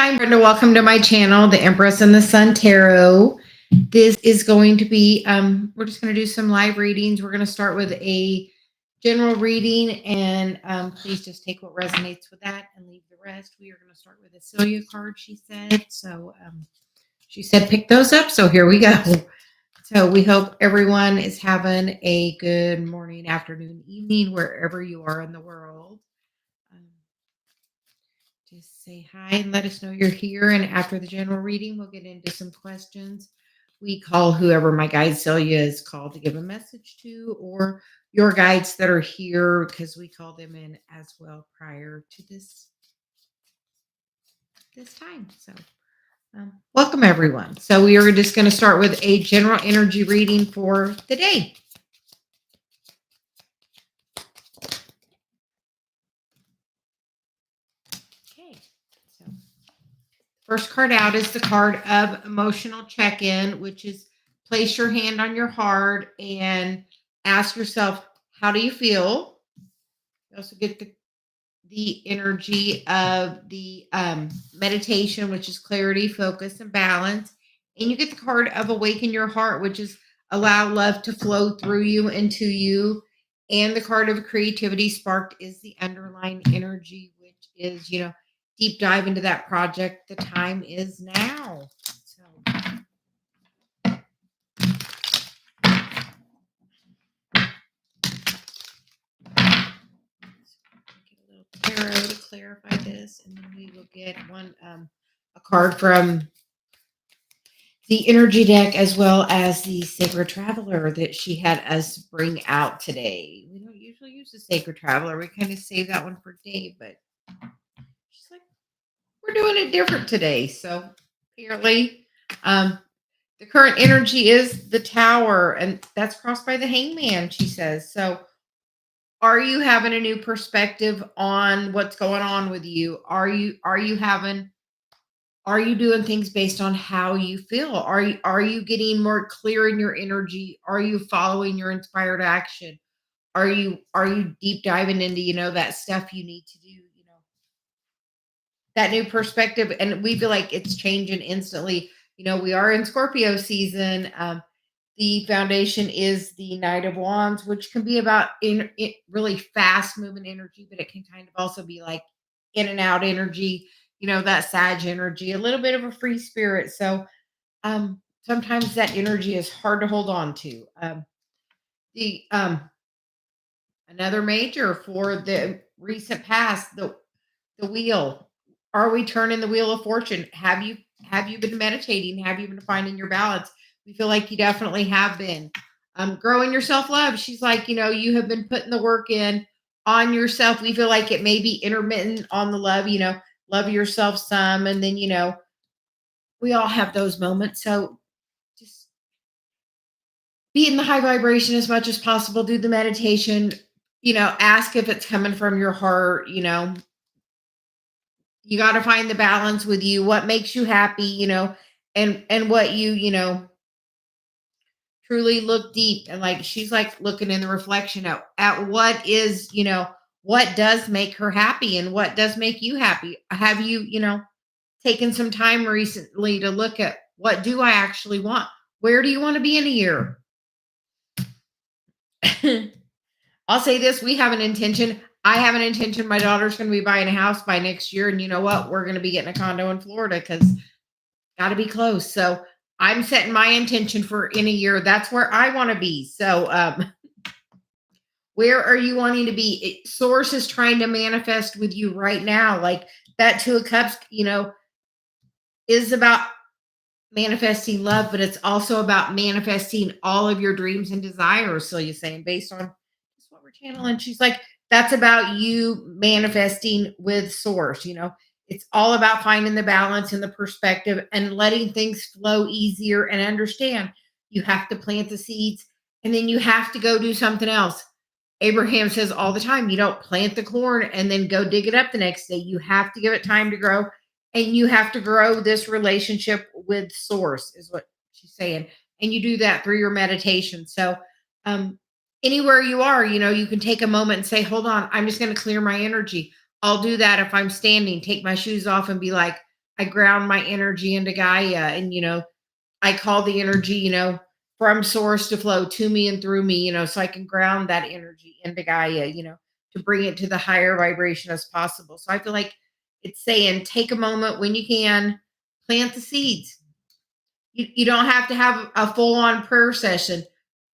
I'm Brenda. Welcome to my channel, the Empress and the Sun Tarot. This is going to be, we're just going to do some live readings. We're going to start with a general reading, and please just take what resonates with that and leave the rest. We are going to start with a Celia card, she said. So she said pick those up. So here we go. So we hope everyone is having a good morning, afternoon, evening, wherever you are in the world. Just say hi and let us know you're here. And after the general reading, we'll get into some questions. We call whoever my guide Celia is called to give a message to, or your guides that are here, because we call them in as well prior to this time. So welcome everyone. So we are just going to start with a general energy reading for the day. Okay, so first card out is the card of emotional check-in, which is place your hand on your heart and ask yourself, how do you feel? You also get the energy of the meditation, which is clarity, focus, and balance. And you get the card of awaken your heart, which is allow love to flow through you into you. And the card of creativity sparked is the underlying energy, which is, deep dive into that project. The time is now. So get a little tarot to clarify this, and then we will get a card from the energy deck, as well as the Sacred Traveler that she had us bring out today. We don't usually use the Sacred Traveler. We kind of save that one for Dave, but she's like, we're doing it different today. So apparently, the current energy is the Tower, and that's crossed by the Hangman, she says. So are you having a new perspective on what's going on with you? Are you doing things based on how you feel? Are you getting more clear in your energy? Are you following your inspired action? Are you deep diving into, that stuff you need to do, that new perspective? And we feel like it's changing instantly. We are in Scorpio season. The foundation is the Knight of Wands, which can be about really fast moving energy, but it can kind of also be like in and out energy, that Sag energy, a little bit of a free spirit. So sometimes that energy is hard to hold on to. The Another major for the recent past, the wheel. Are we turning the wheel of fortune? Have you been meditating? Have you been finding your balance? We feel like you definitely have been. Growing your self-love. She's like, you have been putting the work in on yourself. We feel like it may be intermittent on the love, love yourself some. And then, we all have those moments. So just be in the high vibration as much as possible. Do the meditation, ask if it's coming from your heart. You got to find the balance with you, what makes you happy, and what truly look deep. And like, she's like looking in the reflection at what is, what does make her happy and what does make you happy. Have you, taken some time recently to look at what do I actually want? Where do you want to be in a year? I'll say this, we have an intention. I have an intention. My daughter's going to be buying a house by next year. And you know what? We're going to be getting a condo in Florida because got to be close. So I'm setting my intention for in a year. That's where I want to be. So where are you wanting to be? Source is trying to manifest with you right now. Like that Two of Cups, is about manifesting love, but it's also about manifesting all of your dreams and desires. So you're saying based on just what we're channeling, she's like, that's about you manifesting with source. It's all about finding the balance and the perspective and letting things flow easier, and understand you have to plant the seeds and then you have to go do something else. Abraham says all the time, you don't plant the corn and then go dig it up the next day. You have to give it time to grow, and you have to grow this relationship with source, is what she's saying. And you do that through your meditation. So anywhere you are, you can take a moment and say, hold on, I'm just going to clear my energy. I'll do that if I'm standing, take my shoes off and be like, I ground my energy into Gaia, and I call the energy, from source to flow to me and through me, so I can ground that energy into Gaia, to bring it to the higher vibration as possible. So I feel like it's saying take a moment when you can, plant the seeds. You don't have to have a full on prayer session.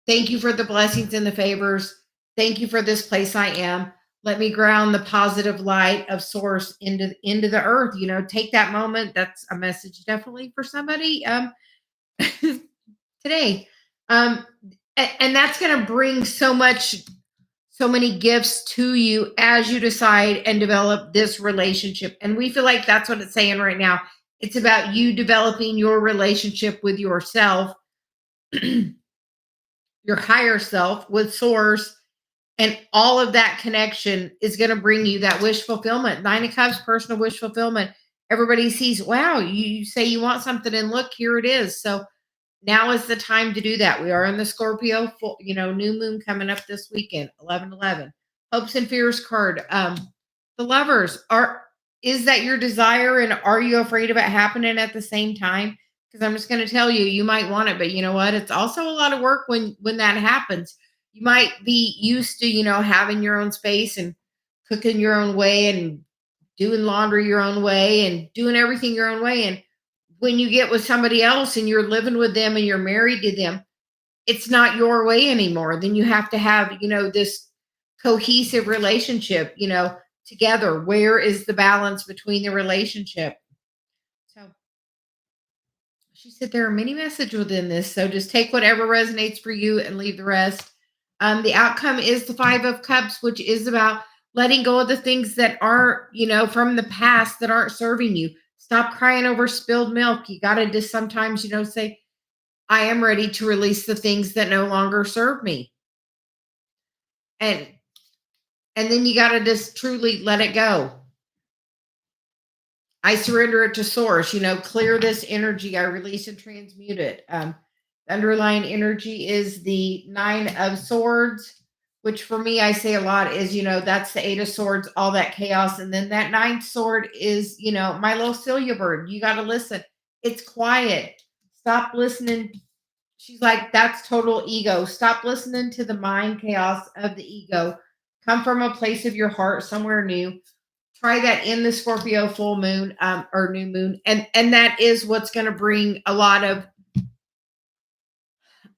Thank you for the blessings and the favors. Thank you for this place I am. Let me ground the positive light of source into the earth. Take that moment. That's a message definitely for somebody today. And that's going to bring so many gifts to you as you decide and develop this relationship. And we feel like that's what it's saying right now. It's about you developing your relationship with yourself, your higher self, with source. And all of that connection is going to bring you that wish fulfillment. 9 of Cups, personal wish fulfillment. Everybody sees, wow, you say you want something and look, here it is. So now is the time to do that. We are in the Scorpio, new moon coming up this weekend, 11/11. Hopes and fears card. The lovers is that your desire, and are you afraid of it happening at the same time? Because I'm just going to tell you, you might want it, but you know what? It's also a lot of work when that happens. You might be used to, having your own space and cooking your own way and doing laundry your own way and doing everything your own way. And when you get with somebody else and you're living with them and you're married to them, it's not your way anymore. Then you have to have, this cohesive relationship, together. Where is the balance between the relationship? So she said there are many messages within this. So just take whatever resonates for you and leave the rest. The outcome is the 5 of Cups, which is about letting go of the things that aren't, from the past that aren't serving you. Stop crying over spilled milk. You got to just sometimes, say, I am ready to release the things that no longer serve me. And then you got to just truly let it go. I surrender it to source, clear this energy. I release and transmute it. The underlying energy is the 9 of Swords, which for me, I say a lot is, that's the 8 of Swords, all that chaos. And then that 9th sword is, my little Celia bird. You got to listen. It's quiet. Stop listening. She's like, that's total ego. Stop listening to the mind chaos of the ego. Come from a place of your heart, somewhere new. Try that in the Scorpio full moon or new moon. And that is what's going to bring a lot of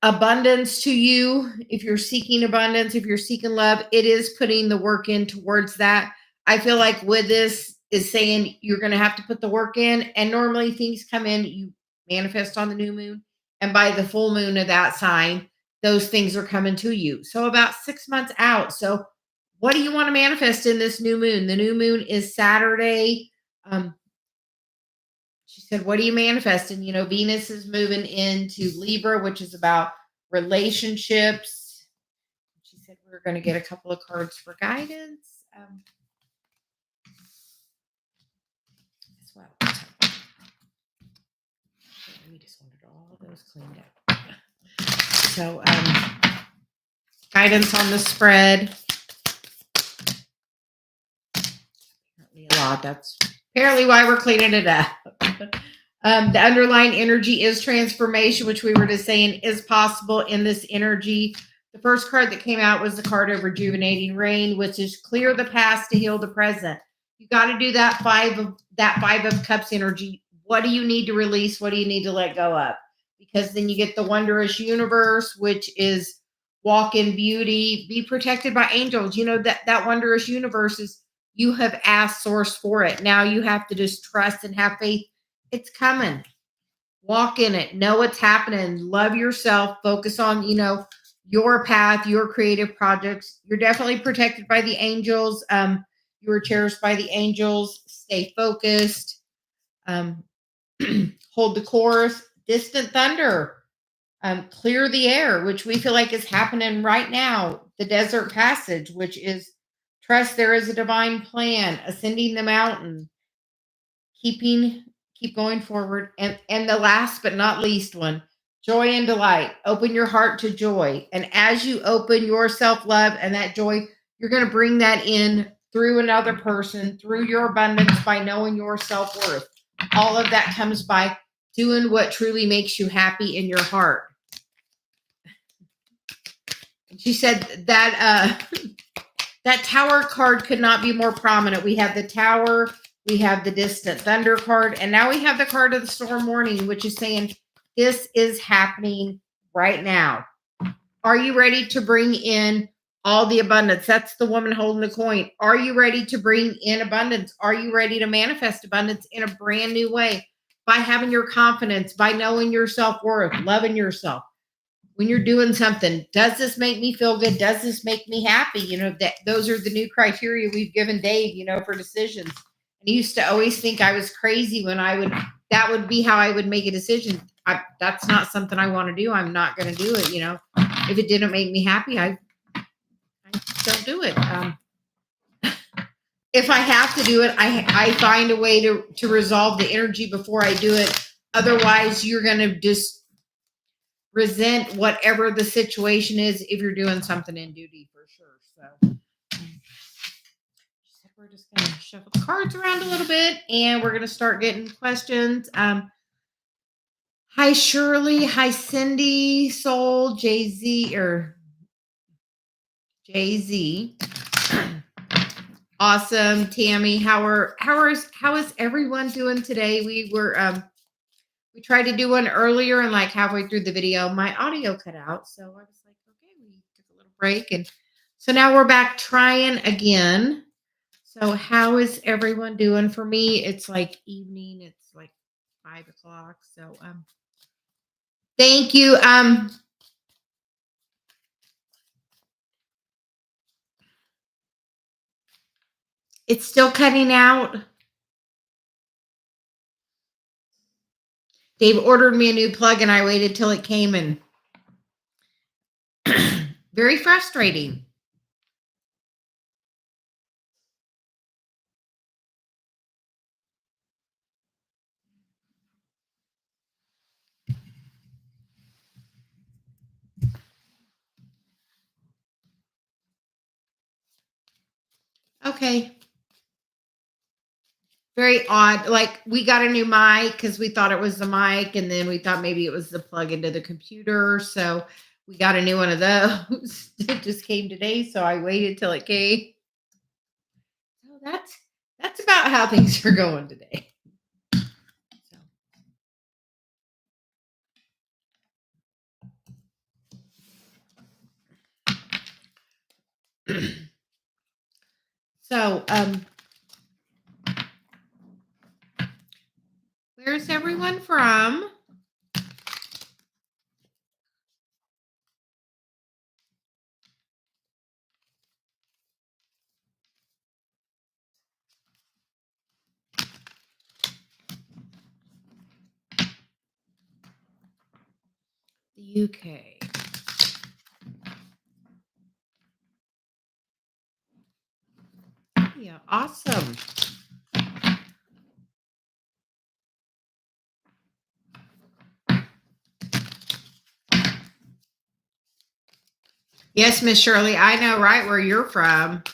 abundance to you. If you're seeking abundance, if you're seeking love, it is putting the work in towards that. I feel like with this is saying you're going to have to put the work in, and normally things come in, you manifest on the new moon, and by the full moon of that sign, those things are coming to you. So about 6 months out. So what do you want to manifest in this new moon? The new moon is Saturday. She said, what are you manifesting? Venus is moving into Libra, which is about relationships. She said, we're going to get a couple of cards for guidance as well. We just wanted all of those cleaned up. So, guidance on the spread. Apparently a lot. That's apparently why we're cleaning it up. The underlying energy is transformation, which we were just saying is possible in this energy. The first card that came out was the card of rejuvenating rain, which is clear the past to heal the present. You got to do that 5 of Cups energy. What do you need to release? What do you need to let go of? Because then you get the wondrous universe, which is walk in beauty, be protected by angels. That wondrous universe is, you have asked source for it. Now you have to just trust and have faith. It's coming. Walk in it. Know what's happening. Love yourself. Focus on, your path, your creative projects. You're definitely protected by the angels. You are cherished by the angels. Stay focused. Hold the course. Distant thunder. Clear the air, which we feel like is happening right now. The desert passage, which is trust there is a divine plan. Ascending the mountain. Keep going forward. And the last but not least one, joy and delight. Open your heart to joy. And as you open your self-love and that joy, you're going to bring that in through another person, through your abundance by knowing your self-worth. all of that comes by doing what truly makes you happy in your heart. She said that that Tower card could not be more prominent. We have the Tower, we have the Distant Thunder card, and now we have the card of the Storm Warning, which is saying this is happening right now. Are you ready to bring in all the abundance? That's the woman holding the coin. Are you ready to bring in abundance? Are you ready to manifest abundance in a brand new way? By having your confidence, by knowing your self-worth, loving yourself. When you're doing something, does this make me feel good? Does this make me happy? You know, that those are the new criteria we've given Dave, you know, for decisions. And he used to always think I was crazy when that would be how I would make a decision. That's not something I want to do. I'm not going to do it. You know, if it didn't make me happy, I don't do it. If I have to do it, I find a way to resolve the energy before I do it. Otherwise, you're going to just resent whatever the situation is if you're doing something in duty, for sure. So we're just going to shuffle the cards around a little bit, and we're going to start getting questions. Hi, Shirley. Hi, Cindy, Soul, Jay-Z, or Jay-Z. Awesome. Tammy, how is everyone doing today? We tried to do one earlier, and like halfway through the video, my audio cut out. So I was like, okay, we took a little break. And so now we're back trying again. So how is everyone doing? For me, it's like evening. It's like 5 o'clock. So thank you. It's still cutting out. Dave ordered me a new plug, and I waited till it came, and very frustrating. Okay. Very odd. Like, we got a new mic because we thought it was the mic, and then we thought maybe it was the plug into the computer. So we got a new one of those. It just came today, so I waited till it came. So that's about how things are going today. So where's everyone from? The UK. Yeah, awesome. Yes, Miss Shirley, I know right where you're from.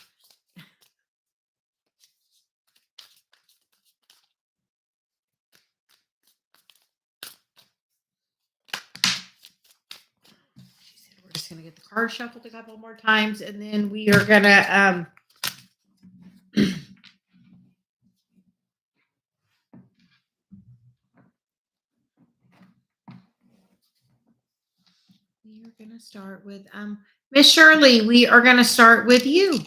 She said we're just going to get the card shuffled a couple more times, and then we are going to we are going to start with Miss Shirley. We are going to start with you.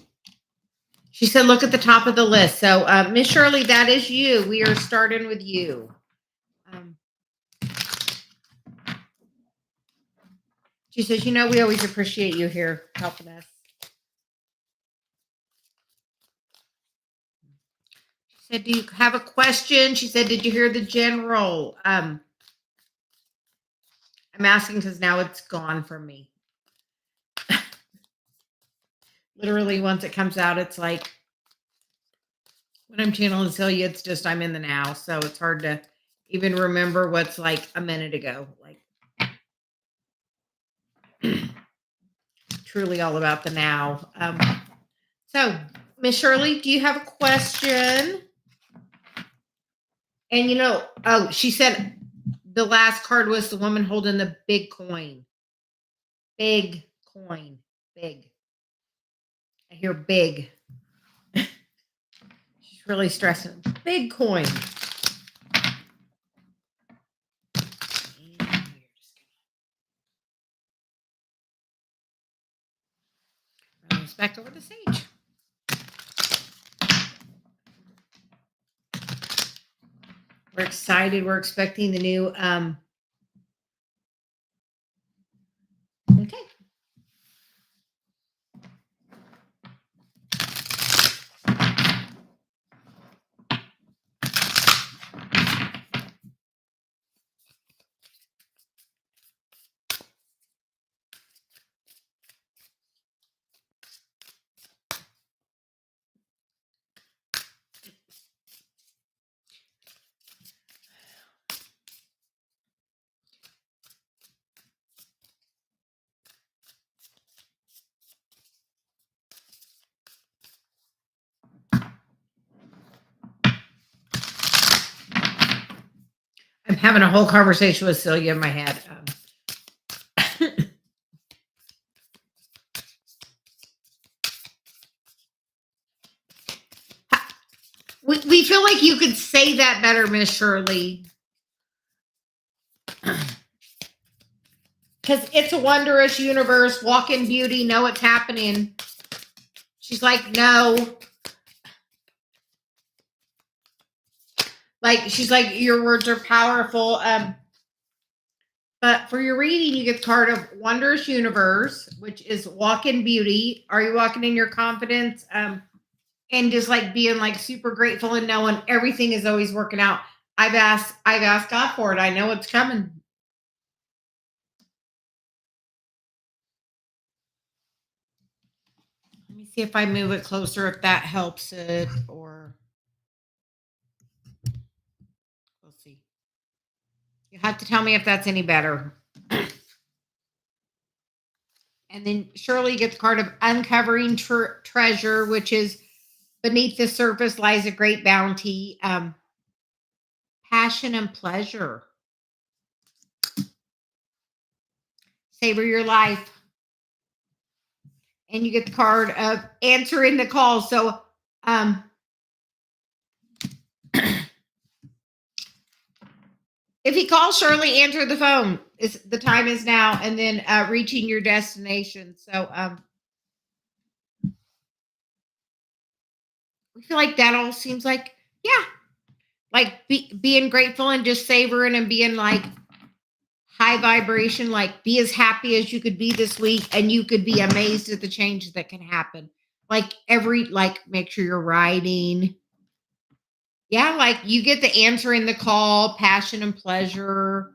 She said, look at the top of the list. So, Miss Shirley, that is you. We are starting with you. She says, you know, we always appreciate you here helping us. She said, do you have a question? She said, did you hear the general? I'm asking because now it's gone from me. Literally, once it comes out, it's like when I'm channeling Celia, it's just I'm in the now. So it's hard to even remember what's like a minute ago. Like, truly all about the now. So, Miss Shirley, do you have a question? And oh, she said the last card was the woman holding the big coin. Big coin. Big. I hear big. She's really stressing. Big coin. Run this back over the sage. We're excited. We're expecting the new okay. I'm having a whole conversation with Celia in my head. We feel like you could say that better, Miss Shirley. Because it's a wondrous universe. Walk in beauty. Know what's happening. She's like, no. She's like, your words are powerful. But for your reading, you get the card of Wondrous Universe, which is walk in beauty. Are you walking in your confidence? And just being super grateful and knowing everything is always working out. I've asked God for it. I know it's coming. Let me see if I move it closer, if that helps it, or we'll see. You have to tell me if that's any better. And then Shirley gets the card of Uncovering Treasure, which is beneath the surface lies a great bounty. Passion and pleasure. Savor your life. And you get the card of Answering the Call. So if he calls, Shirley, answer the phone. The time is now. And then reaching your destination. So we feel like that all seems like, yeah, being grateful and just savoring and being high vibration, be as happy as you could be this week, and you could be amazed at the change that can happen. Make sure you're writing. Yeah, you get the Answering the Call, passion and pleasure.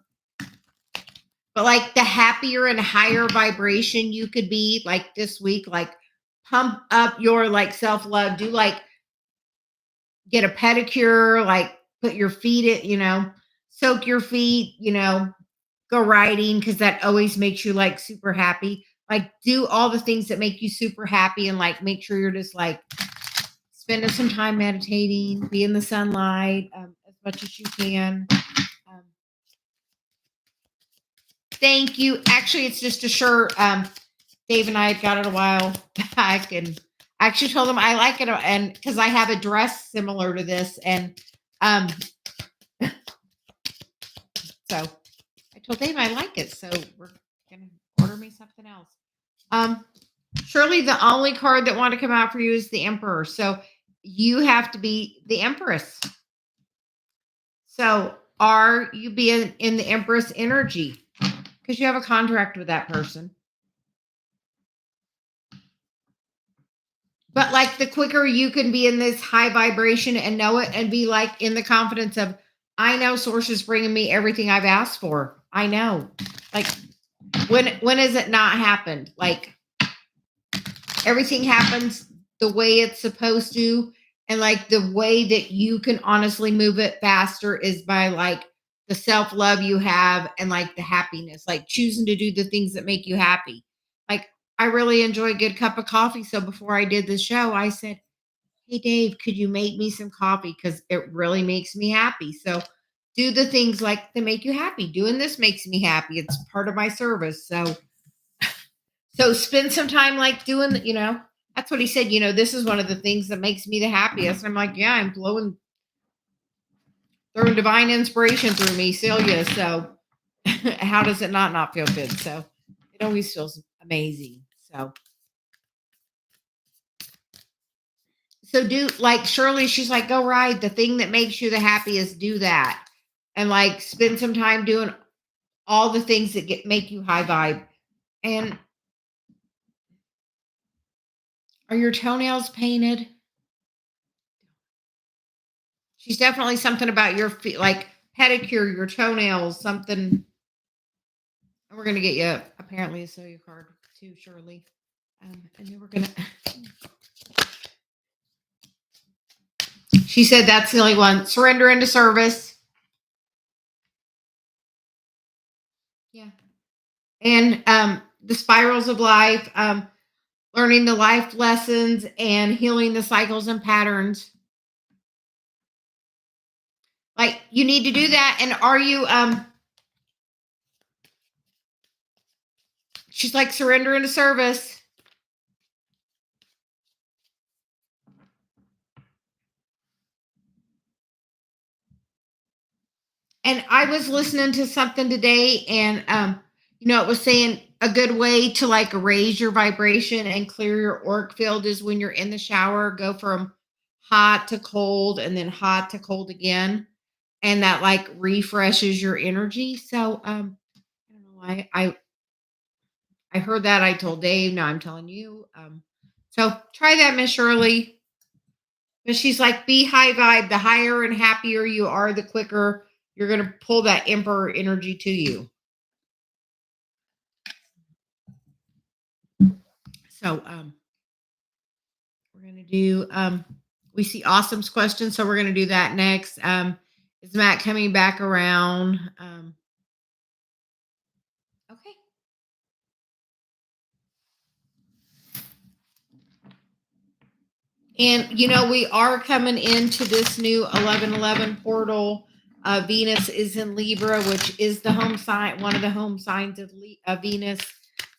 But the happier and higher vibration you could be this week, pump up your self-love, do get a pedicure, put your feet in, soak your feet, go riding, because that always makes you super happy. Do all the things that make you super happy, and make sure you're just spending some time meditating, be in the sunlight as much as you can. Thank you. Actually, it's just a shirt. Dave and I had got it a while back, and I actually told him I like it, and because I have a dress similar to this, and so I told Dave I like it, so we're gonna order me something else. Surely the only card that want to come out for you is the Emperor, so you have to be the Empress. So are you being in the Empress energy? Because you have a contract with that person. But the quicker you can be in this high vibration and know it, and be in the confidence of, I know Source is bringing me everything I've asked for. I know. When has it not happened? Everything happens the way it's supposed to. And the way that you can honestly move it faster is by the self-love you have, and the happiness, choosing to do the things that make you happy. I really enjoy a good cup of coffee. So before I did the show, I said, hey, Dave, could you make me some coffee? Because it really makes me happy. So do the things like that make you happy. Doing this makes me happy. It's part of my service. So spend some time like doing, that's what he said. This is one of the things that makes me the happiest. I'm like, yeah, I'm throwing divine inspiration through me, Celia. So how does it not feel good? So it always feels amazing. So do like Shirley, she's like, go ride. The thing that makes you the happiest, do that. And like spend some time doing all the things that make you high vibe. And are your toenails painted? She's definitely something about your feet, like pedicure, your toenails, something. And we're gonna get you apparently a Celia card too, Shirley. And then we're gonna. She said that's the only one. Surrender into service. Yeah. And the spirals of life, learning the life lessons and healing the cycles and patterns. Like you need to do that. And are you she's like surrender into service. And I was listening to something today, and it was saying a good way to like raise your vibration and clear your auric field is when you're in the shower, go from hot to cold and then hot to cold again. And that like refreshes your energy. So I don't know why I heard that. I told Dave. Now I'm telling you. So try that, Miss Shirley. But she's like, be high vibe. The higher and happier you are, the quicker you're going to pull that emperor energy to you. So we're going to do, we see Awesome's question. So we're going to do that next. Is Matt coming back around? Okay. And, we are coming into this new 1111 portal. Venus is in Libra, which is the home sign, one of the home signs of Venus.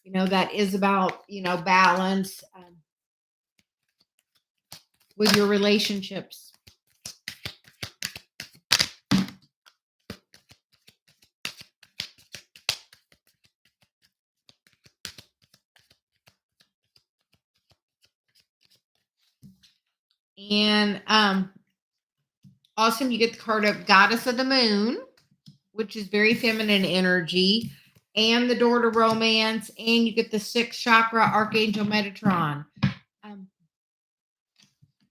That is about, balance with your relationships. And Awesome, you get the card of Goddess of the Moon, which is very feminine energy, and the door to romance, and you get the sixth chakra Archangel Metatron,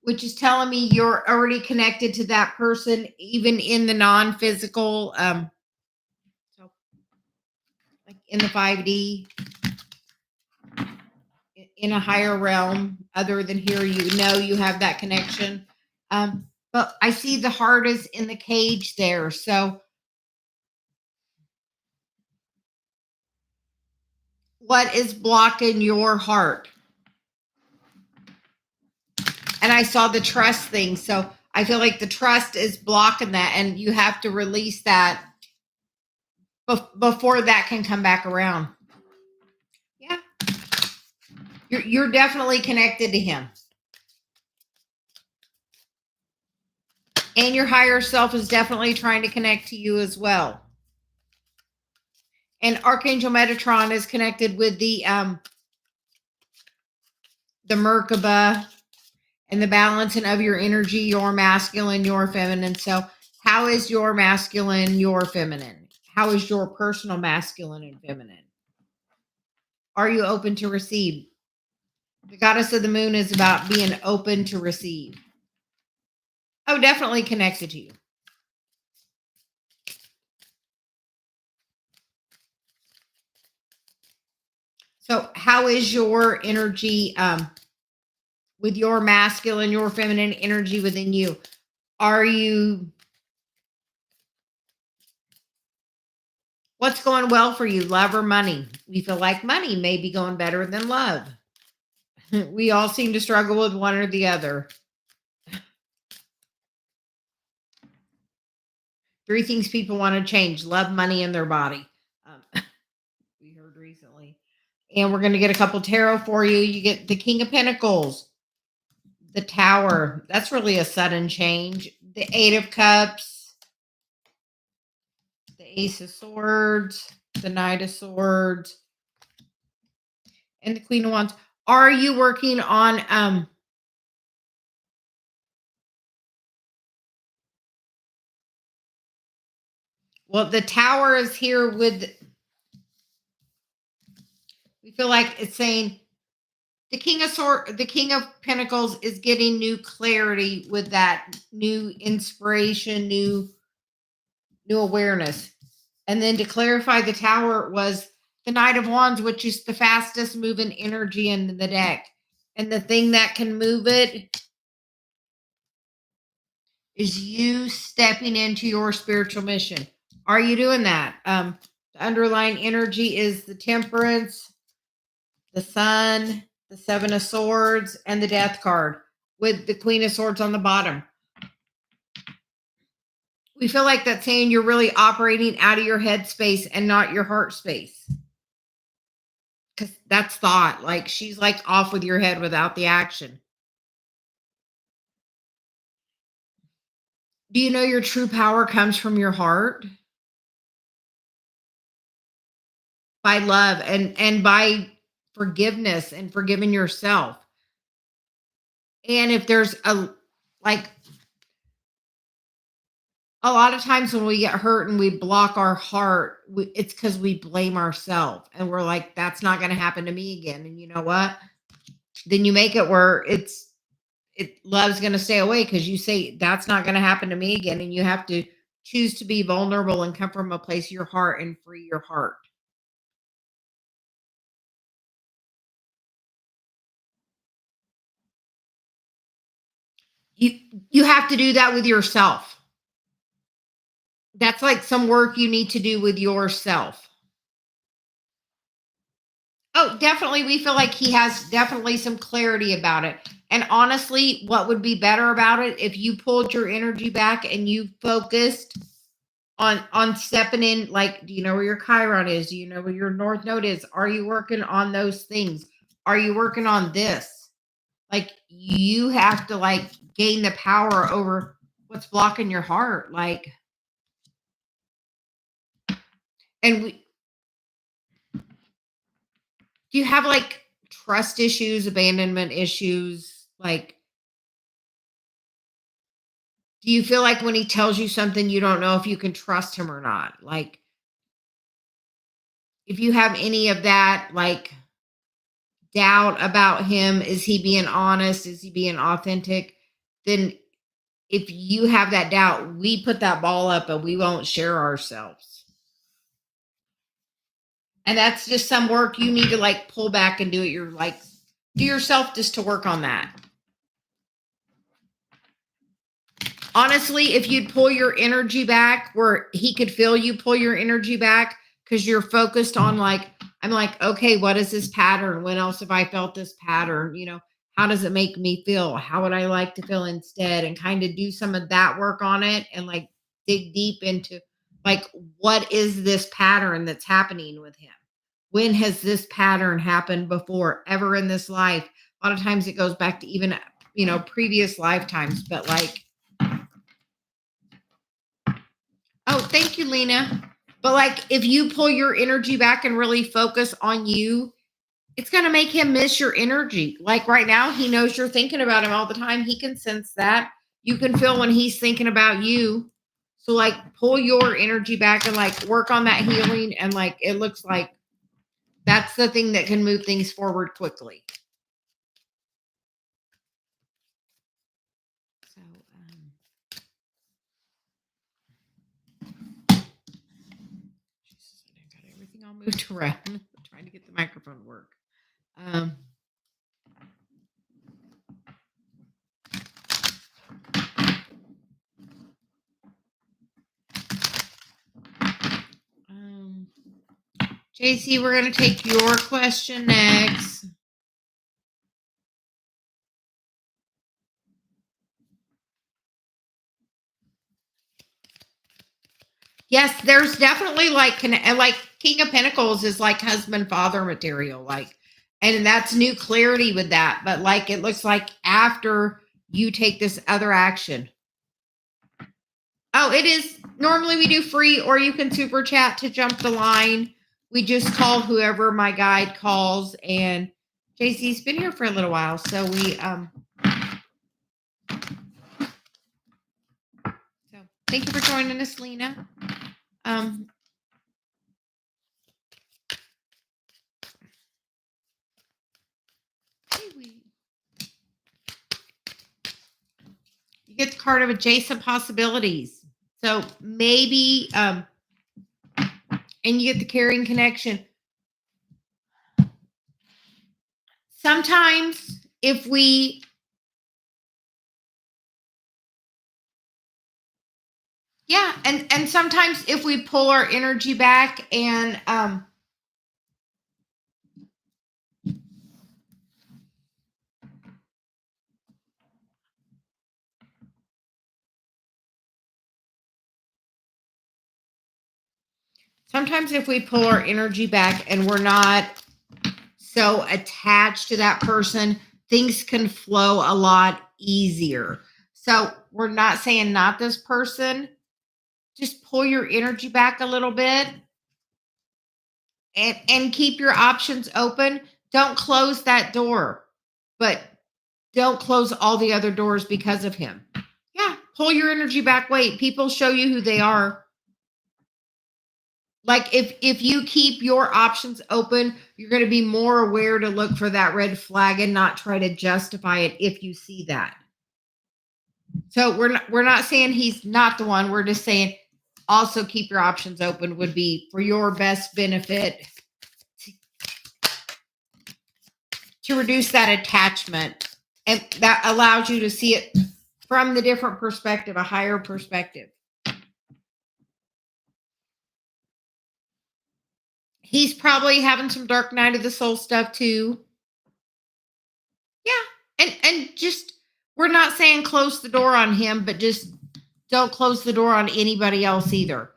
which is telling me you're already connected to that person, even in the non-physical, so like in the 5D, in a higher realm other than here. You have that connection. But I see the heart is in the cage there. So what is blocking your heart? And I saw the trust thing. So I feel like the trust is blocking that, and you have to release that before that can come back around. Yeah. You're definitely connected to him. And your higher self is definitely trying to connect to you as well. And Archangel Metatron is connected with the Merkaba and the balancing of your energy, your masculine, your feminine. So how is your masculine, your feminine? How is your personal masculine and feminine? Are you open to receive? The Goddess of the Moon is about being open to receive. Oh, definitely connected to you. So how is your energy with your masculine, your feminine energy within you? What's going well for you, love or money? We feel like money may be going better than love. We all seem to struggle with one or the other. 3 things people want to change: love, money, and their body. We heard recently. And we're going to get a couple tarot for you. You get the King of Pentacles, the Tower. That's really a sudden change. The Eight of Cups, the Ace of Swords, the Knight of Swords, and the Queen of Wands. Are you working on well, the Tower is here with, we feel like it's saying the King of Pentacles is getting new clarity with that new inspiration, new awareness. And then to clarify, the Tower was the Knight of Wands, which is the fastest moving energy in the deck. And the thing that can move it is you stepping into your spiritual mission. Are you doing that? The underlying energy is the Temperance, the Sun, the Seven of Swords, and the Death card with the Queen of Swords on the bottom. We feel like that's saying you're really operating out of your head space and not your heart space. Because that's thought. Like, she's like off with your head without the action. Do you know your true power comes from your heart? By love and by forgiveness and forgiving yourself. And if there's a lot of times when we get hurt and we block our heart, it's because we blame ourselves and we're like, that's not going to happen to me again. And you know what? Then you make it where love's going to stay away because you say that's not going to happen to me again. And you have to choose to be vulnerable and come from a place of your heart and free your heart. You have to do that with yourself. That's like some work you need to do with yourself. Oh, definitely. We feel like he has definitely some clarity about it. And honestly, what would be better about it if you pulled your energy back and you focused on stepping in? Like, do you know where your Chiron is? Do you know where your North Node is? Are you working on those things? Are you working on this? Like, you have to like gain the power over what's blocking your heart. Like, and do you have like trust issues, abandonment issues? Like, do you feel like when he tells you something, you don't know if you can trust him or not? Like, if you have any of that, like, doubt about him, is he being honest? Is he being authentic? Then if you have that doubt, we put that ball up and we won't share ourselves. And that's just some work you need to like pull back and do it. You're like, do yourself just to work on that. Honestly, if you'd pull your energy back where he could feel you pull your energy back because you're focused on like, I'm like, okay, what is this pattern? When else have I felt this pattern? You know, how does it make me feel? How would I like to feel instead? And kind of do some of that work on it and like dig deep into like, what is this pattern that's happening with him? When has this pattern happened before ever in this life? A lot of times it goes back to even, previous lifetimes, but like, oh, thank you, Lena. But like, if you pull your energy back and really focus on you, it's going to make him miss your energy. Like right now, he knows you're thinking about him all the time. He can sense that. You can feel when he's thinking about you. So like, pull your energy back and like work on that healing. And like, it looks like that's the thing that can move things forward quickly. So, I got everything all moved around. I'm trying to get the microphone to work. JC, we're going to take your question next. Yes, there's definitely like King of Pentacles is like husband father material, like, and that's new clarity with that. But like it looks like after you take this other action. Oh, it is normally we do free, or you can super chat to jump the line. We just call whoever my guide calls, and JC's been here for a little while, so so thank you for joining us, Lena. You get the card of adjacent possibilities. So maybe, and you get the carrying connection. Sometimes if we, yeah, and sometimes if we pull our energy back and sometimes if we pull our energy back and we're not so attached to that person, things can flow a lot easier. So we're not saying not this person. Just pull your energy back a little bit and keep your options open. Don't close that door, but don't close all the other doors because of him. Yeah, pull your energy back. Wait, people show you who they are. Like if you keep your options open, you're going to be more aware to look for that red flag and not try to justify it if you see that. So we're not saying he's not the one. We're just saying also keep your options open would be for your best benefit to reduce that attachment, and that allows you to see it from the different perspective, a higher perspective. He's probably having some dark night of the soul stuff too. Yeah. And just we're not saying close the door on him, but just don't close the door on anybody else either.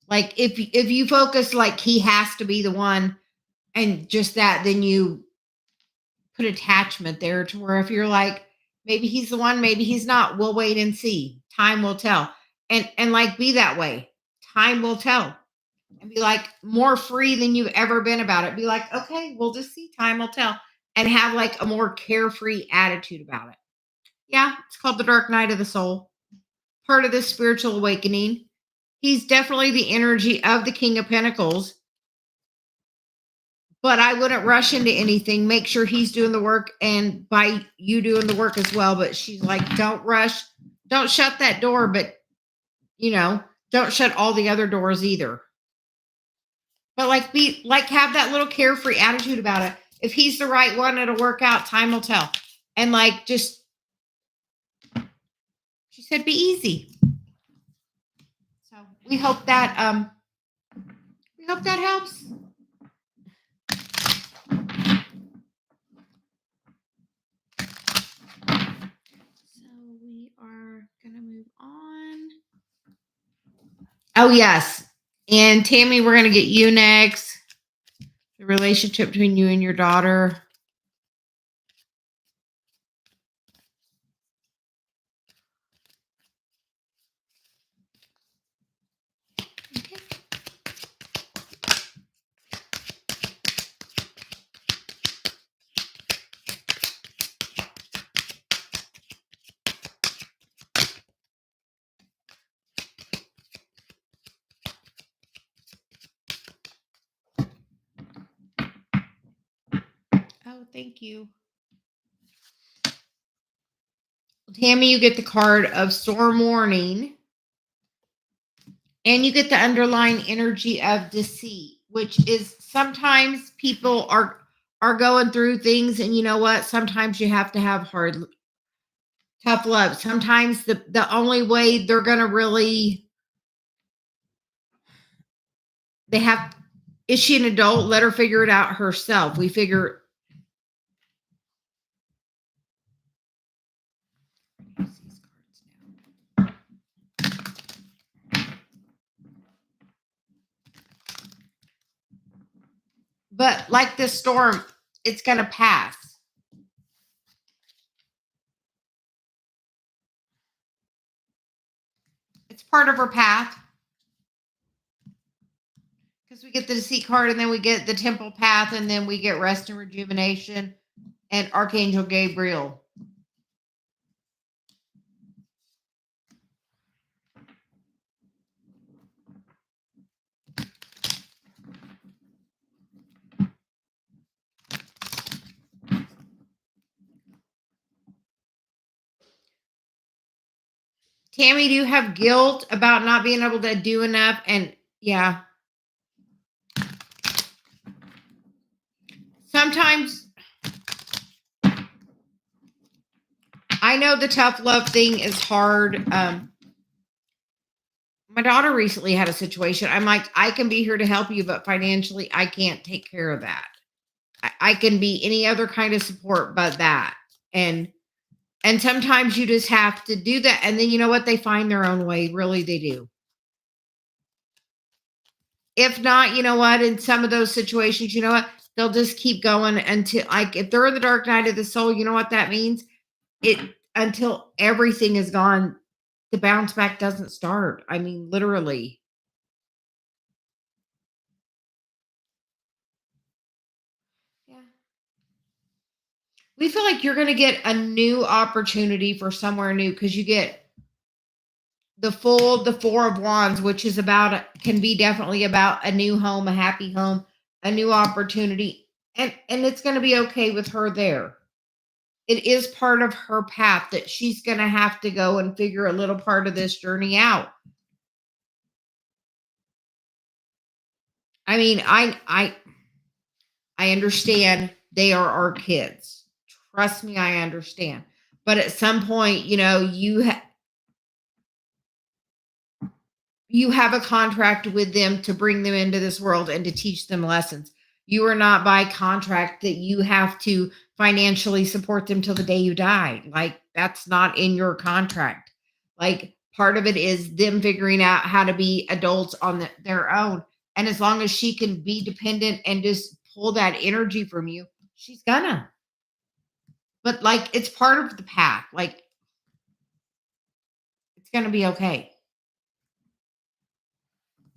Like if you focus like he has to be the one and just that, then you put attachment there to where if you're like, maybe he's the one, maybe he's not. We'll wait and see. Time will tell. And like be that way. Time will tell. And be like more free than you've ever been about it. Be like, okay, we'll just see. Time will tell. And have like a more carefree attitude about it. Yeah, it's called the dark night of the soul. Part of this spiritual awakening. He's definitely the energy of the King of Pentacles. But I wouldn't rush into anything. Make sure he's doing the work and by you doing the work as well. But she's like, don't rush. Don't shut that door. But, don't shut all the other doors either. But have that little carefree attitude about it. If he's the right one, it'll work out. Time will tell. And she said, be easy. So we hope that helps. So we are gonna move on. Oh yes, and Tammy, we're gonna get you next. The relationship between you and your daughter. Okay. Oh, thank you. Tammy, you get the card of storm warning. And you get the underlying energy of deceit, which is sometimes people are going through things, and you know what? Sometimes you have to have tough love. Sometimes the only way they're gonna really is she an adult? Let her figure it out herself. We figure But like this storm, it's going to pass. It's part of her path. Because we get the Deceit card, and then we get the Temple path, and then we get rest and rejuvenation and Archangel Gabriel. Tammy, do you have guilt about not being able to do enough? And yeah. Sometimes I know the tough love thing is hard. My daughter recently had a situation. I'm like, I can be here to help you, but financially, I can't take care of that. I can be any other kind of support but that. And sometimes you just have to do that. And then you know what? They find their own way. Really, they do. If not, you know what? In some of those situations, you know what? They'll just keep going until, like, if they're in the dark night of the soul, you know what that means? It until everything is gone, the bounce back doesn't start. I mean, literally. Yeah. We feel like you're going to get a new opportunity for somewhere new because you get the Four of Wands, which is about, can be definitely about a new home, a happy home, a new opportunity. And it's going to be okay with her there. It is part of her path that she's going to have to go and figure a little part of this journey out. I mean, I understand they are our kids. Trust me, I understand. But at some point, you know, you have a contract with them to bring them into this world and to teach them lessons. You are not by contract that you have to financially support them till the day you die. Like, that's not in your contract. Like, part of it is them figuring out how to be adults on their own. And as long as she can be dependent and just pull that energy from you, she's gonna. But like, it's part of the path. Like, it's gonna be okay.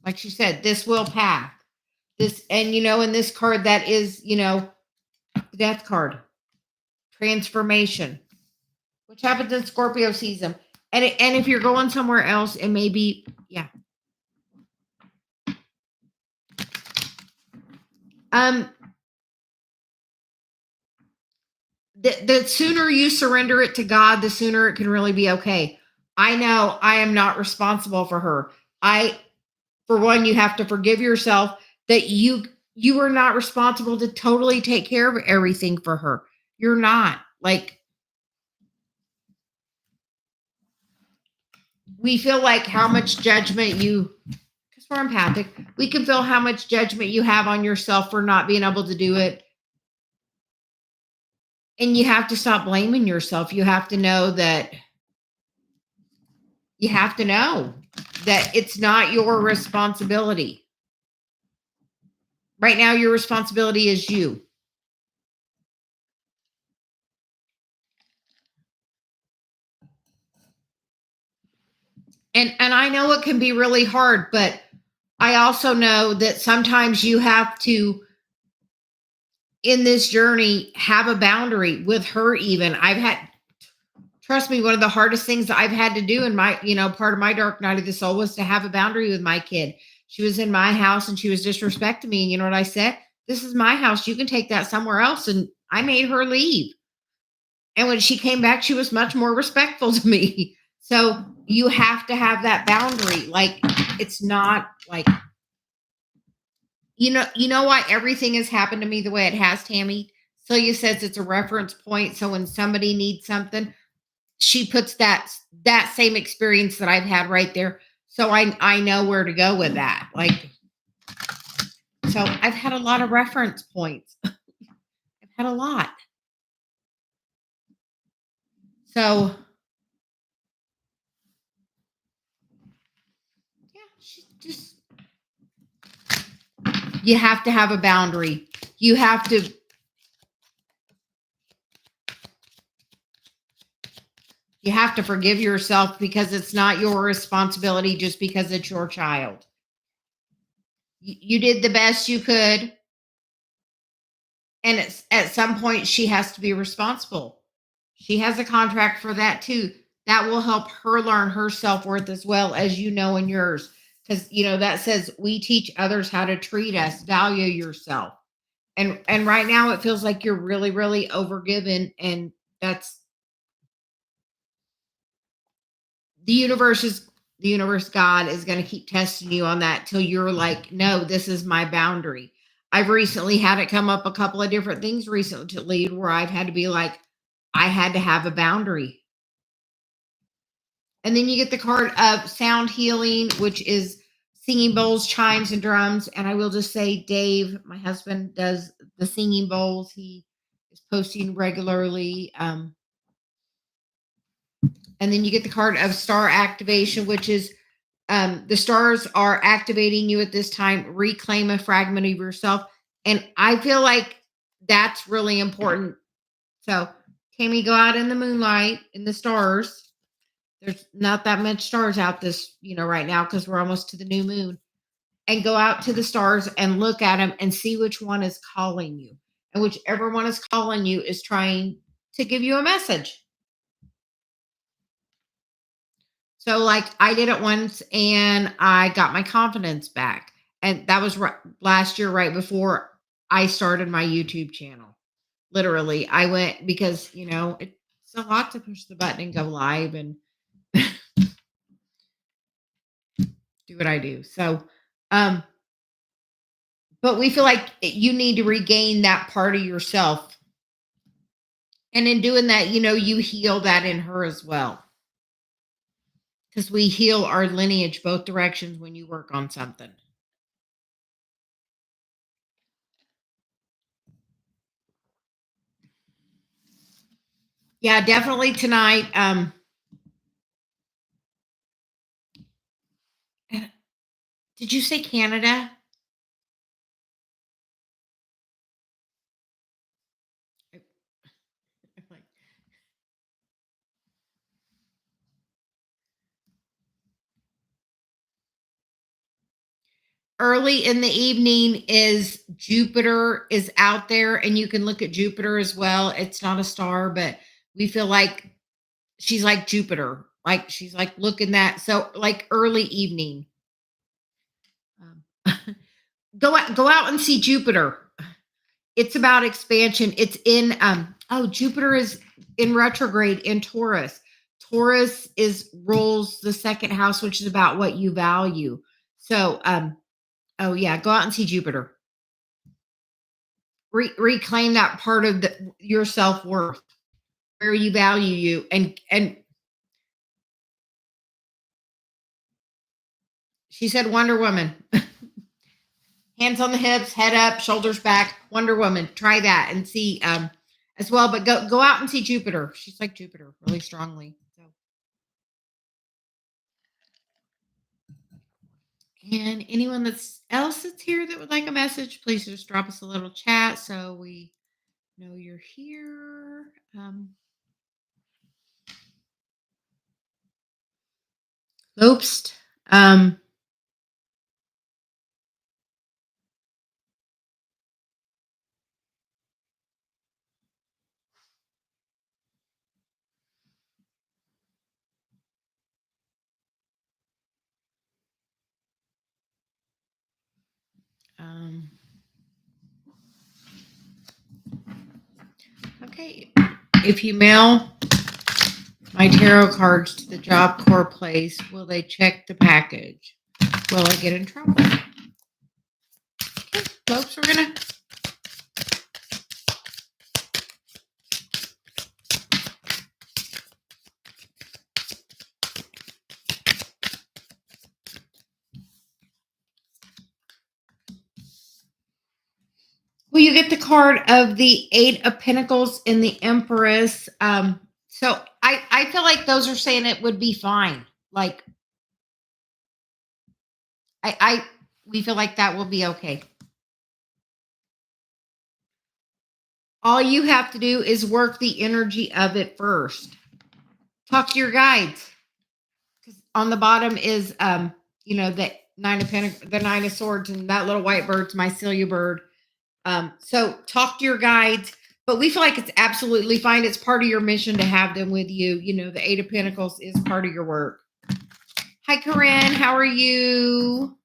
Like she said, this will pass. This, and you know, in this card, that is, you know, the death card, transformation, which happens in Scorpio season. And if you're going somewhere else, it may be, yeah. The sooner you surrender it to God, the sooner it can really be okay. I know I am not responsible for her. For one, you have to forgive yourself that you are not responsible to totally take care of everything for her. You're not. Like, we feel like how much judgment because we're empathic, we can feel how much judgment you have on yourself for not being able to do it. And you have to stop blaming yourself. You have to know that it's not your responsibility. Right now, your responsibility is you. And I know it can be really hard, but I also know that sometimes you have to, in this journey, have a boundary with her. Even trust me, one of the hardest things that I've had to do in my, you know, part of my dark night of the soul was to have a boundary with my kid. She was in my house and she was disrespecting me. And you know what I said? This is my house. You can take that somewhere else. And I made her leave. And when she came back, she was much more respectful to me. So you have to have that boundary. Like, it's not like, you know why everything has happened to me the way it has, Tammy? Celia says it's a reference point. So when somebody needs something, she puts that same experience that I've had right there. So I know where to go with that. Like, so I've had a lot of reference points. I've had a lot. So yeah, you have to have a boundary. you have to forgive yourself because it's not your responsibility just because it's your child. You did the best you could, and it's at some point she has to be responsible. She has a contract for that too. That will help her learn her self-worth as well as you know in yours. Because that says we teach others how to treat us, value yourself. And right now it feels like you're really, really overgiven. And that's the universe, God is going to keep testing you on that till you're like, no, this is my boundary. I've recently had it come up a couple of different things recently where I've had to be like, I had to have a boundary. And then you get the card of sound healing, which is singing bowls, chimes, and drums. And I will just say, Dave, my husband, does the singing bowls. He is posting regularly. And then you get the card of star activation, which is the stars are activating you at this time. Reclaim a fragment of yourself. And I feel like that's really important. So, Tammy, go out in the moonlight, in the stars. There's not that much stars out right now because we're almost to the new moon. And go out to the stars and look at them and see which one is calling you. And whichever one is calling you is trying to give you a message. So, like, I did it once and I got my confidence back. And that was last year, right before I started my YouTube channel. Literally, I went because, it's a lot to push the button and go live and do what I do. So, but we feel like you need to regain that part of yourself. And in doing that, you heal that in her as well. Because we heal our lineage both directions when you work on something. Yeah, definitely tonight. Did you say Canada? Early in the evening is Jupiter is out there, and you can look at Jupiter as well. It's not a star, but we feel like she's like Jupiter. Like she's like looking that. So like early evening. Go out and see Jupiter. It's about expansion. It's in Jupiter is in retrograde in Taurus. Taurus is rules the second house, which is about what you value. So go out and see Jupiter. Reclaim that part of your self-worth where you value you and she said Wonder Woman. Hands on the hips, head up, shoulders back, Wonder Woman. Try that and see as well. But go out and see Jupiter. She's like Jupiter really strongly. So. And anyone else that's here that would like a message, please just drop us a little chat so we know you're here. Lobst. Okay. If you mail my tarot cards to the Job Corps place, will they check the package? Will I get in trouble? Okay, folks, we're gonna well, you get the card of the Eight of Pentacles in the Empress. So I feel like those are saying it would be fine. Like we feel like that will be okay. All you have to do is work the energy of it first. Talk to your guides. On the bottom is the Nine of Pentacles, the Nine of Swords, and that little white bird's my Celia bird. So talk to your guides, but we feel like it's absolutely fine. It's part of your mission to have them with you. The Eight of Pentacles is part of your work. Hi, Corinne. How are you?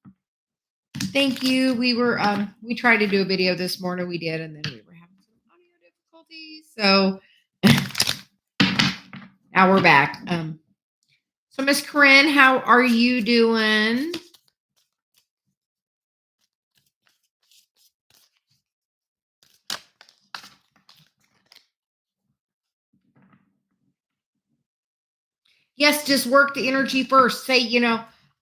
Thank you. We tried to do a video this morning. We did, and then we were having some audio difficulties. So now we're back. So Miss Corinne, how are you doing? Yes, just work the energy first. Say,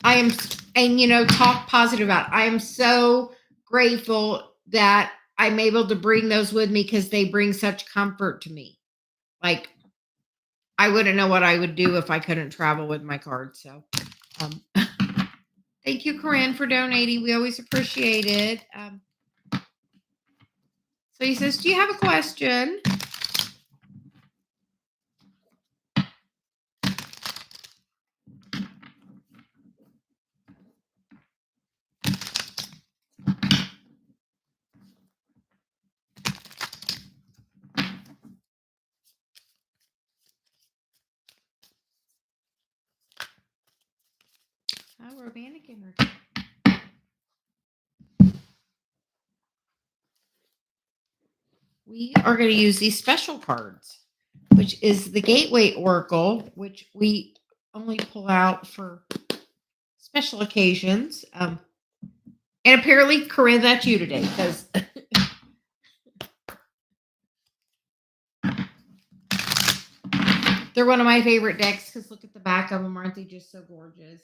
I am, and, talk positive about it. I am so grateful that I'm able to bring those with me because they bring such comfort to me. Like, I wouldn't know what I would do if I couldn't travel with my card. So, thank you, Corinne, for donating. We always appreciate it. So he says, do you have a question? How romantic energy. We are going to use these special cards, which is the Gateway Oracle, which we only pull out for special occasions. And apparently, Corinne, that's you today, because they're one of my favorite decks, because look at the back of them. Aren't they just so gorgeous?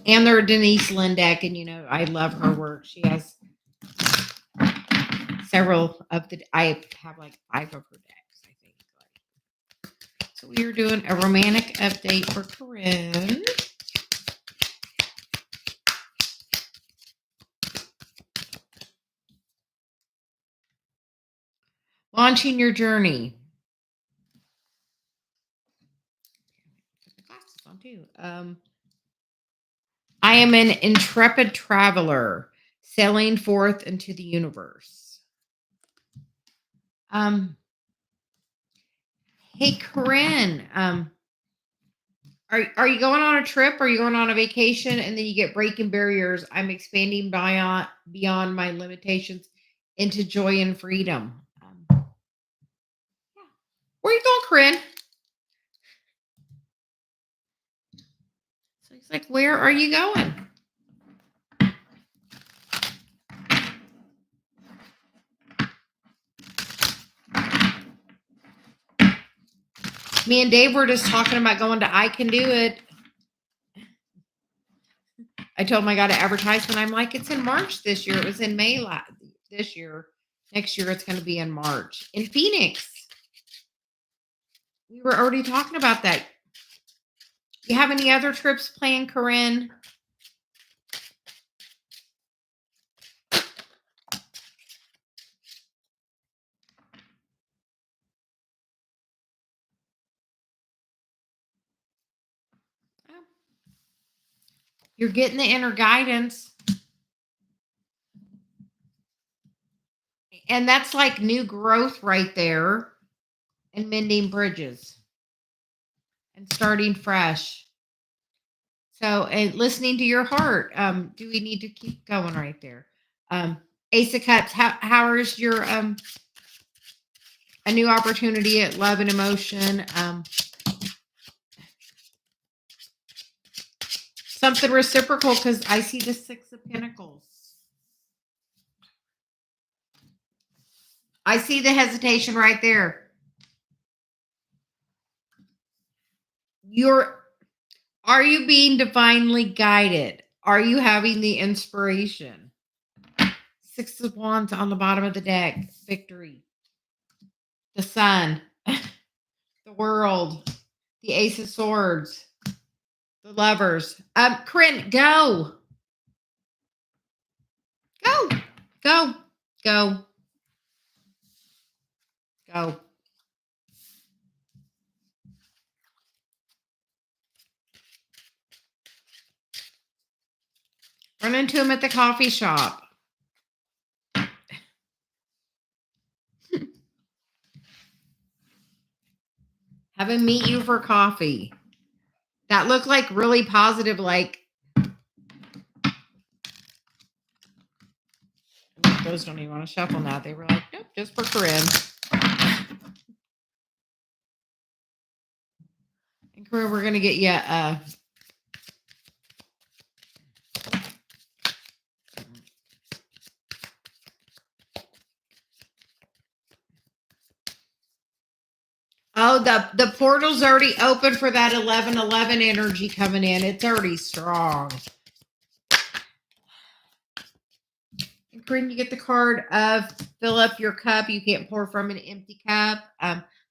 And they're a Denise Lynn deck, and I love her work. She has several of I have like 5 of her decks, I think. So we are doing a romantic update for Corinne. Launching your journey. Put the glasses on too. I am an intrepid traveler sailing forth into the universe. Hey, Corinne, are you going on a trip? Are you going on a vacation? And then you get breaking barriers. I'm expanding beyond my limitations into joy and freedom. Yeah. Where are you going, Corinne? So he's like, where are you going? Me and Dave were just talking about going to I Can Do It. I told him I got an advertisement. I'm like, it's in March this year. It was in May this year. Next year, it's going to be in March in Phoenix. We were already talking about that. You have any other trips planned, Corinne? You're getting the inner guidance. And that's like new growth right there, and mending bridges and starting fresh. So, and listening to your heart. Do we need to keep going right there? Ace of Cups. How is your a new opportunity at love and emotion? Something reciprocal, because I see the Six of Pentacles. I see the hesitation right there. Are you being divinely guided? Are you having the inspiration? Six of Wands on the bottom of the deck. Victory. The Sun. The World. The Ace of Swords. The Lovers. Corinne, go. Go. Go, go, go. Run into him at the coffee shop. Have him meet you for coffee. That looked like really positive, like those don't even want to shuffle now. They were like, nope, just for Corinne. And Corinne, we're gonna get you oh, the portal's already open for that 1111 energy coming in. It's already strong. And Corinne, you get the card of fill up your cup. You can't pour from an empty cup.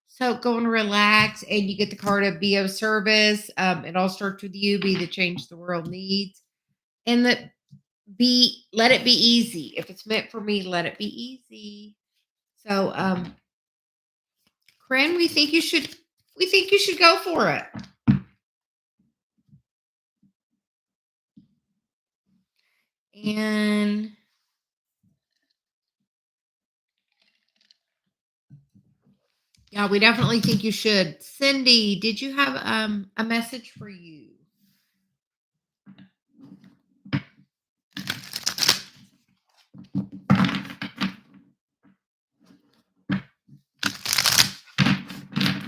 So go and relax. And you get the card of be of service. It all starts with you. Be the change the world needs. And let it be easy. If it's meant for me, let it be easy. So Corinne, we think you should go for it. And yeah, we definitely think you should. Cindy, did you have a message for you?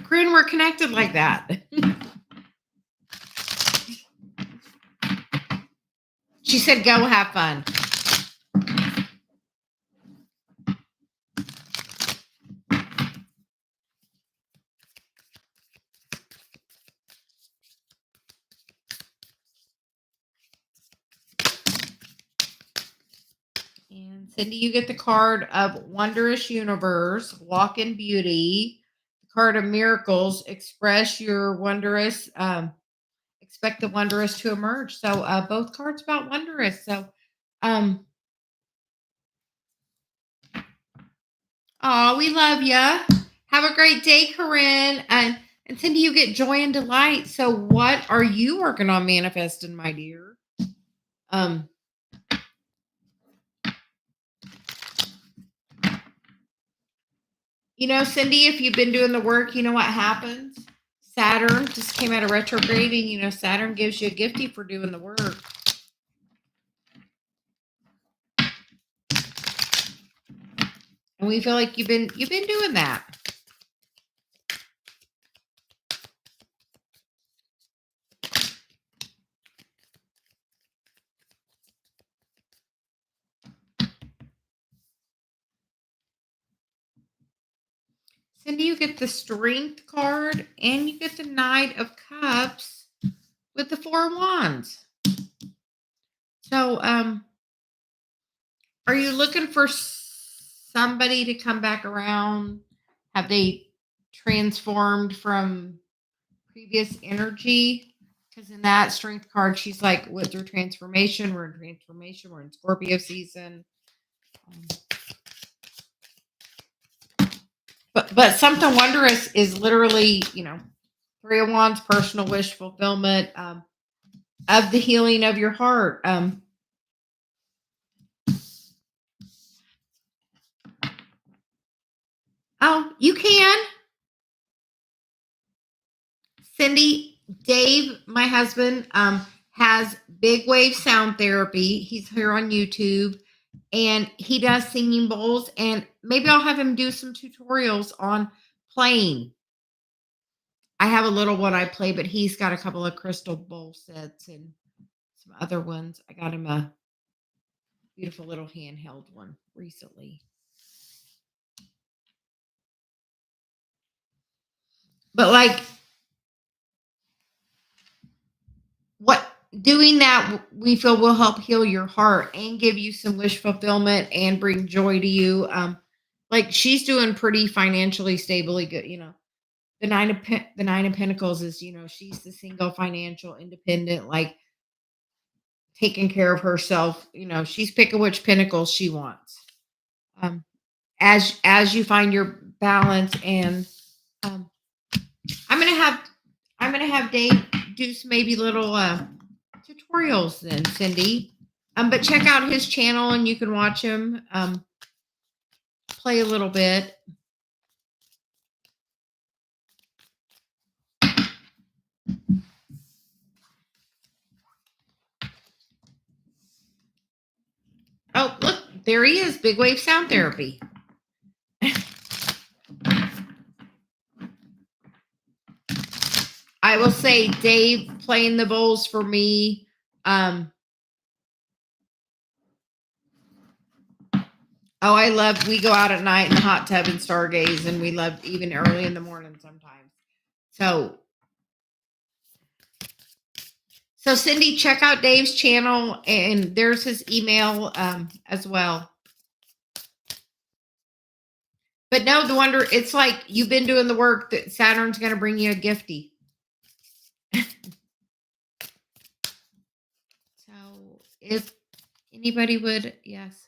Corinne, we're connected like that. She said, go have fun. And Cindy, you get the card of Wondrous Universe, Walk in Beauty, the card of Miracles, Express your wondrous, expect the wondrous to emerge. So both cards about wondrous. So we love you. Have a great day, Corinne. And Cindy, you get joy and delight. So what are you working on manifesting, my dear? Cindy, if you've been doing the work, you know what happens? Saturn just came out of retrograde, and Saturn gives you a gifty for doing the work. And we feel like you've been doing that. Cindy, you get the Strength card, and you get the Knight of Cups with the Four of Wands. So, are you looking for somebody to come back around? Have they transformed from previous energy? Because in that Strength card, she's like, with your transformation, we're in transformation, we're in Scorpio season. But something wondrous is literally, Three of Wands, personal wish fulfillment, of the healing of your heart. Oh, you can. Cindy, Dave, my husband, has big wave sound therapy. He's here on YouTube, and he does singing bowls, and maybe I'll have him do some tutorials on playing. I have a little one I play, but he's got a couple of crystal bowl sets and some other ones. I got him a beautiful little handheld one recently. But doing that, we feel will help heal your heart and give you some wish fulfillment and bring joy to you. She's doing pretty financially stably good. The Nine of Pentacles is, she's the single financial independent, taking care of herself. She's picking which pentacles she wants. um, as you find your balance. And um, I'm gonna have Dave do some maybe little tutorials then, Cindy. But check out his channel and you can watch him play a little bit. Oh, look, there he is, big wave sound therapy. I will say Dave playing the bowls for me. I love, we go out at night in the hot tub and stargaze, and we love even early in the morning sometimes. So Cindy, check out Dave's channel, and there's his email as well. But no, the wonder, it's like you've been doing the work that Saturn's going to bring you a gifty. So if anybody would, yes.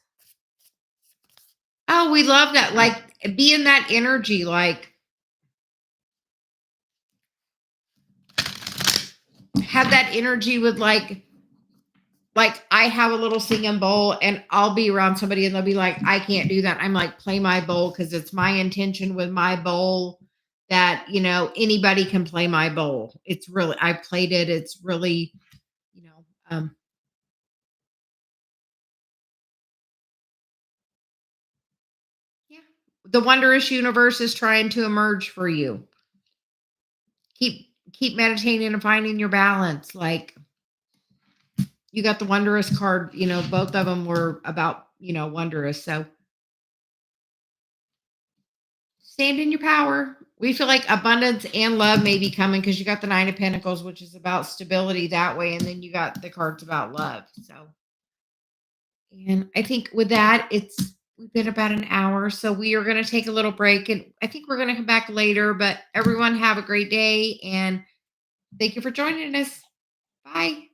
Oh, we love that. Like, be in that energy, like have that energy with like I have a little singing bowl and I'll be around somebody and they'll be like, I can't do that. I'm like, play my bowl, because it's my intention with my bowl that, anybody can play my bowl. It's really, I played it. It's really, yeah. The wondrous universe is trying to emerge for you. Keep meditating and finding your balance. Like, you got the wondrous card, both of them were about, wondrous. So stand in your power. We feel like abundance and love may be coming, because you got the Nine of Pentacles, which is about stability that way. And then you got the cards about love. So, and I think with that, we've been about an hour. So we are going to take a little break, and I think we're going to come back later, but everyone have a great day. And thank you for joining us. Bye.